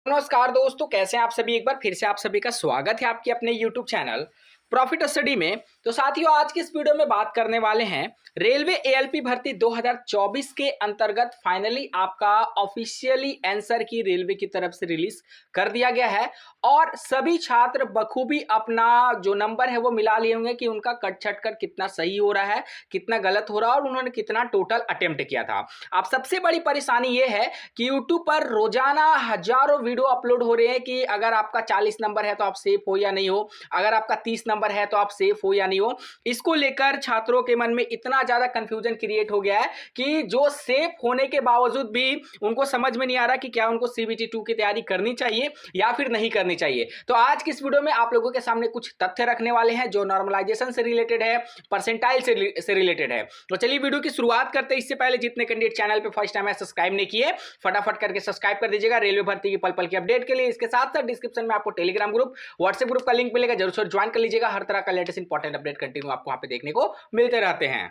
नमस्कार दोस्तों, कैसे हैं आप सभी। एक बार फिर से आप सभी का स्वागत है आपके अपने YouTube चैनल प्रॉफिट स्टडी में। तो साथियों, आज की इस वीडियो में बात करने वाले हैं रेलवे एएलपी भर्ती 2024 के अंतर्गत फाइनली आपका ऑफिशियली आंसर की रेलवे की तरफ से रिलीज कर दिया गया है और सभी छात्र बखूबी अपना जो नंबर है वो मिला लिए होंगे कि उनका कट छट कर कितना सही हो रहा है, कितना गलत हो रहा है और उन्होंने कितना टोटल अटेम्प्ट किया था। अब सबसे बड़ी परेशानी ये है कि यूट्यूब पर रोजाना हजारों वीडियो अपलोड हो रहे हैं कि अगर आपका 40 नंबर है तो आप सेफ हो या नहीं हो, अगर आपका 30 नंबर है तो आप सेफ हो या नहीं हो। इसको लेकर छात्रों के मन में इतना ज्यादा कंफ्यूजन क्रिएट हो गया है कि जो सेफ होने के बावजूद भी उनको समझ में नहीं आ रहा कि क्या उनको सीबीटी 2 की तैयारी करनी चाहिए या फिर नहीं करनी चाहिए। तो आज की इस वीडियो में आप लोगों के सामने कुछ तथ्य रखने वाले हैं जो नॉर्मलाइजेशन से रिलेटेड है, परसेंटाइल से रिलेटेड है। तो चलिए वीडियो की शुरुआत करते हैं। इससे पहले जितने कैंडिडेट चैनल पे फर्स्ट टाइम है सब्सक्राइब नहीं किए, फटाफट करके सब्सक्राइब कर दीजिएगा रेलवे भर्ती की पल पल की अपडेट के लिए। इसके साथ साथ डिस्क्रिप्शन में आपको टेलीग्राम ग्रुप, व्हाट्सएप ग्रुप का लिंक मिलेगा, जरूर से ज्वाइन कर लीजिएगा। हर तरह का लेटेस्ट इंपॉर्टेंट अपडेट कंटिन्यू आपको वहां पे देखने को मिलते रहते हैं।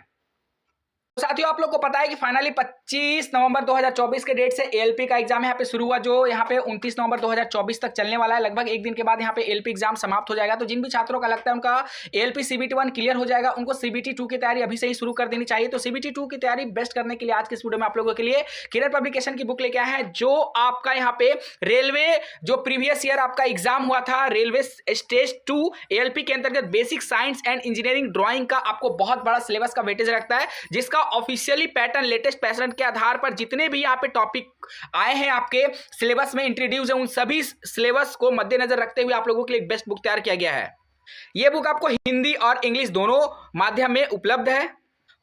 साथियों, आप लोग को पता है कि फाइनली 25 नवंबर 2024 के डेट से एएलपी का एग्जाम यहाँ पे शुरू हुआ, जो यहाँ पे 29 नवंबर 2024 तक चलने वाला है। लगभग एक दिन के बाद यहाँ पे एएलपी एग्जाम समाप्त हो जाएगा। तो जिन भी छात्रों का लगता है उनका एएलपी सीबीटी 1 क्लियर हो जाएगा, उनको सीबीटी 2 की तैयारी अभी से ही शुरू कर देनी चाहिए। तो सीबीटी 2 की तैयारी बेस्ट करने के लिए आज के इस वीडियो में आप लोगों के लिए किरण पब्लिकेशन की बुक लेके आए हैं, जो आपका यहाँ पे रेलवे जो प्रीवियस ईयर आपका एग्जाम हुआ था रेलवे स्टेज 2 एएलपी के अंतर्गत basic science and engineering drawing का आपको बहुत बड़ा सिलेबस का वेटेज रखता है, जिसका ऑफिशियली पैटर्न लेटेस्ट पैटर्न के आधार पर जितने भी यहाँ पे टॉपिक आए हैं आपके सिलेबस में इंट्रोड्यूस है, उन सभी सिलेबस को मद्देनजर रखते हुए आप लोगों के लिए एक बेस्ट बुक तैयार किया गया है। यह बुक आपको हिंदी और इंग्लिश दोनों माध्यम में उपलब्ध है।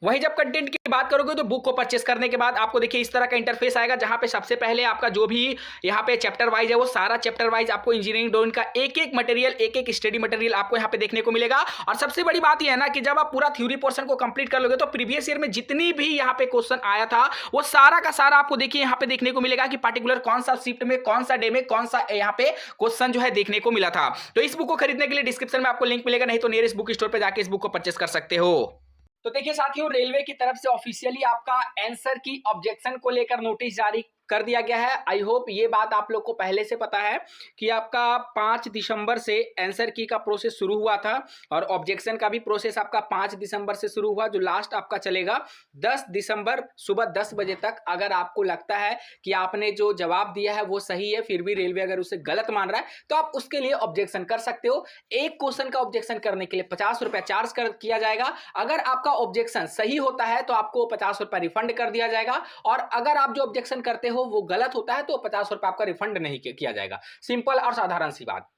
वहीं जब कंटेंट की बात करोगे तो बुक को परचेस करने के बाद आपको देखिए इस तरह का इंटरफेस आएगा, जहां पे सबसे पहले आपका जो भी यहाँ पे चैप्टर वाइज है वो सारा चैप्टर वाइज आपको इंजीनियरिंग ड्राइंग का एक एक मटेरियल, एक एक स्टडी मटेरियल आपको यहाँ पे देखने को मिलेगा। और सबसे बड़ी बात यह है ना कि जब आप पूरा थ्योरी पोर्शन को कंप्लीट कर लोगे तो प्रीवियस ईयर में जितनी भी यहाँ पे क्वेश्चन आया था वो सारा का सारा आपको देखिए यहाँ पे देखने को मिलेगा कि पर्टिकुलर कौन सा शिफ्ट में, कौन सा डे में, कौन सा यहाँ पे क्वेश्चन जो है देखने को मिला था। तो इस बुक को खरीदने के लिए डिस्क्रिप्शन में आपको लिंक मिलेगा, नहीं तो नियरेस्ट बुक स्टोर पर जाकर इस बुक को परचेस कर सकते हो। तो देखिए साथियों, रेलवे की तरफ से ऑफिशियली आपका आंसर की ऑब्जेक्शन को लेकर नोटिस जारी कर दिया गया है। आई होप ये बात आप लोग को पहले से पता है कि आपका 5 दिसंबर से आंसर की का प्रोसेस शुरू हुआ था और ऑब्जेक्शन का भी प्रोसेस आपका 5 दिसंबर से शुरू हुआ, जो लास्ट आपका चलेगा 10 दिसंबर सुबह 10 बजे तक। अगर आपको लगता है कि आपने जो जवाब दिया है वो सही है, फिर भी रेलवे अगर उसे गलत मान रहा है तो आप उसके लिए ऑब्जेक्शन कर सकते हो। एक क्वेश्चन का ऑब्जेक्शन करने के लिए 50 रुपया चार्ज किया जाएगा। अगर आपका ऑब्जेक्शन सही होता है तो आपको 50 रुपया रिफंड कर दिया जाएगा, और अगर आप जो ऑब्जेक्शन करते हो वो गलत होता है तो 50 रुपए आपका रिफंड नहीं किया जाएगा। सिंपल और साधारण सी बात।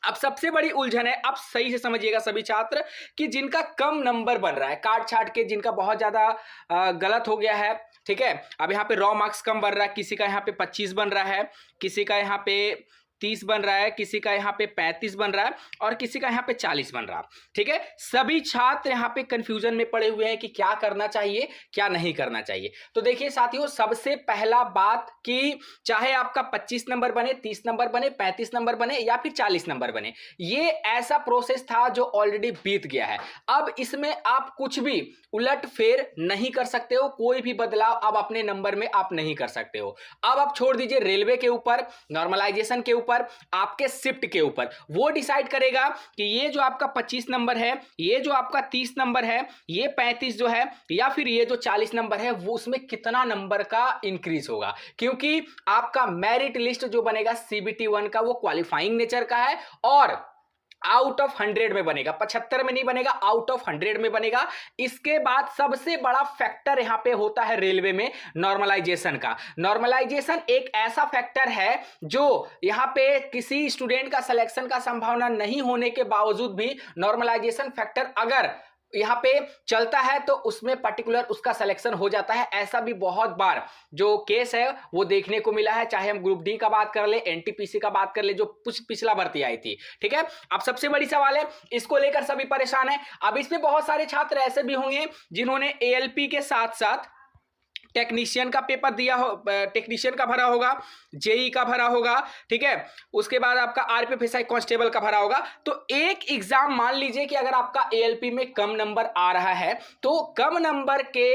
अब सबसे बड़ी उलझन है, अब सही से समझिएगा सभी छात्र, कि जिनका कम नंबर बन रहा है काट छाट के, जिनका बहुत ज्यादा गलत हो गया है, ठीक है। अब यहाँ पे रॉ मार्क्स कम बन रहा है, किसी का यहाँ पे 25 बन रहा है, किसी का यहाँ पे 30 बन रहा है, किसी का यहाँ पे 35 बन रहा है और किसी का यहाँ पे 40 बन रहा है, ठीक है। सभी छात्र यहाँ पे कंफ्यूजन में पड़े हुए हैं कि क्या करना चाहिए, क्या नहीं करना चाहिए। तो देखिए साथियों, सबसे पहला बात कि चाहे आपका 25 नंबर बने, 30 नंबर बने, 35 नंबर बने या फिर 40 नंबर बने, ये ऐसा प्रोसेस था जो ऑलरेडी बीत गया है। अब इसमें आप कुछ भी उलट फेर नहीं कर सकते हो, कोई भी बदलाव अब अपने नंबर में आप नहीं कर सकते हो। अब आप छोड़ दीजिए रेलवे के ऊपर, नॉर्मलाइजेशन के ऊपर, आपके शिफ्ट के ऊपर, वो डिसाइड करेगा कि ये जो आपका 25 नंबर है, ये जो आपका 30 नंबर है, ये 35 जो है या फिर ये जो 40 नंबर है, वो उसमें कितना नंबर का इंक्रीज होगा। क्योंकि आपका मेरिट लिस्ट जो बनेगा सीबीटी 1 का वो क्वालिफाइंग नेचर का है और आउट ऑफ 100 में बनेगा, 75 में नहीं बनेगा, आउट ऑफ 100 में बनेगा। इसके बाद सबसे बड़ा फैक्टर यहां पे होता है रेलवे में नॉर्मलाइजेशन का। नॉर्मलाइजेशन एक ऐसा फैक्टर है जो यहां पे किसी स्टूडेंट का सिलेक्शन का संभावना नहीं होने के बावजूद भी नॉर्मलाइजेशन फैक्टर अगर यहां पे चलता है तो उसमें पर्टिकुलर उसका सिलेक्शन हो जाता है। ऐसा भी बहुत बार जो केस है वो देखने को मिला है, चाहे हम ग्रुप डी का बात कर ले, एनटीपीसी का बात कर ले, जो पिछला भर्ती आई थी, ठीक है। अब सबसे बड़ी सवाल है, इसको लेकर सभी परेशान है। अब इसमें बहुत सारे छात्र ऐसे भी होंगे जिन्होंने एएलपी के साथ साथ टेक्नीशियन का पेपर दिया हो, टेक्नीशियन का भरा होगा, जेई का भरा होगा, ठीक है। उसके बाद आपका आरपीएफएसआई कांस्टेबल का भरा होगा। तो एक एग्जाम मान लीजिए कि अगर आपका एएलपी में कम नंबर आ रहा है तो कम नंबर के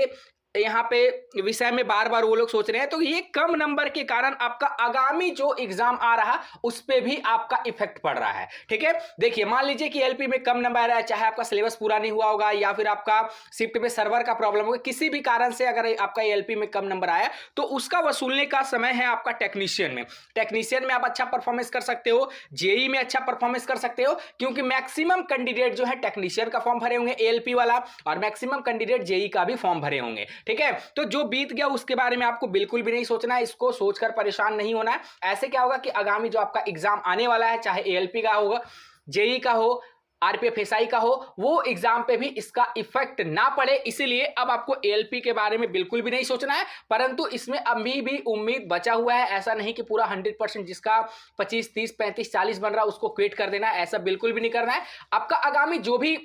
यहाँ पे विषय में बार बार वो लोग सोच रहे हैं, तो ये कम नंबर के कारण आपका आगामी जो एग्जाम आ रहा उस पे भी आपका इफेक्ट पड़ रहा है। ठीक है, देखिए मान लीजिए कि एलपी में कम नंबर आ रहा है, चाहे आपका सिलेबस पूरा नहीं हुआ होगा या फिर आपका शिफ्ट में सर्वर का प्रॉब्लम होगा, किसी भी कारण से अगर आपका एलपी में कम नंबर आया तो उसका वसूलने का समय है आपका टेक्नीशियन में। टेक्नीशियन में आप अच्छा परफॉर्मेंस कर सकते हो, जेई में अच्छा परफॉर्मेंस कर सकते हो, क्योंकि मैक्सिमम कैंडिडेट जो है टेक्नीशियन का फॉर्म भरे होंगे एएलपी वाला, और मैक्सिमम कैंडिडेट जेई का भी फॉर्म भरे होंगे। ठीक है, तो जो बीत गया उसके बारे में आपको बिल्कुल भी नहीं सोचना है, इसको सोचकर परेशान नहीं होना है। ऐसे क्या होगा कि आगामी जो आपका एग्जाम आने वाला है, चाहे एएलपी का होगा, जेई का हो, आरपीएफ एसआई का हो, वो एग्जाम पे भी इसका इफेक्ट ना पड़े, इसीलिए अब आपको एएलपी के बारे में बिल्कुल भी नहीं सोचना है। परंतु इसमें अभी भी उम्मीद बचा हुआ है, ऐसा नहीं कि पूरा 100% जिसका 25, 30, 35, 40 बन रहा है उसको क्विट कर देना है, ऐसा बिल्कुल भी नहीं करना है। आपका आगामी जो भी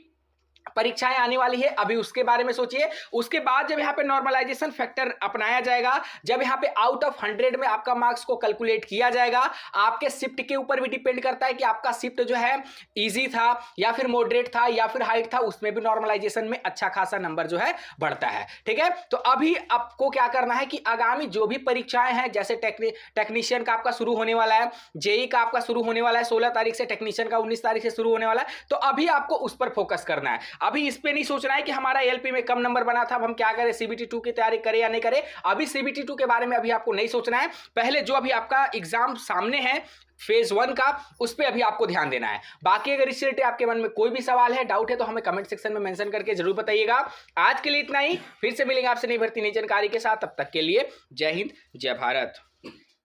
परीक्षाएं आने वाली है अभी उसके बारे में सोचिए। उसके बाद जब यहाँ पे नॉर्मलाइजेशन फैक्टर अपनाया जाएगा, जब यहाँ पे आउट ऑफ 100 में आपका मार्क्स को कैलकुलेट किया जाएगा, आपके शिफ्ट के ऊपर भी डिपेंड करता है कि आपका शिफ्ट जो है इजी था या फिर मॉडरेट था या फिर हाइट था, उसमें भी नॉर्मलाइजेशन में अच्छा खासा नंबर जो है बढ़ता है। ठीक है, तो अभी आपको क्या करना है कि आगामी जो भी परीक्षाएं हैं, जैसे टेक्नीशियन का आपका शुरू होने वाला है, जेई का आपका शुरू होने वाला है 16 तारीख से, टेक्नीशियन का 19 तारीख से शुरू होने वाला है, तो अभी आपको उस पर फोकस करना है। अभी इस पे नहीं सोचना है कि हमारा एलपी में कम नंबर बना था, अब हम क्या करें, सीबीटी 2 की तैयारी करें या नहीं करें। अभी सीबीटी 2 के बारे में अभी आपको नहीं सोचना है, पहले जो अभी आपका एग्जाम सामने है फेज 1 का, उस पे अभी आपको ध्यान देना है। बाकी अगर इससे रिलेटेड आपके मन में कोई भी सवाल है, डाउट है, तो हमें कमेंट सेक्शन में मेंशन करके जरूर बताइएगा। आज के लिए इतना ही, फिर से मिलेंगे आपसे नई भर्ती नई जानकारी के साथ, तब तक के लिए जय हिंद जय भारत।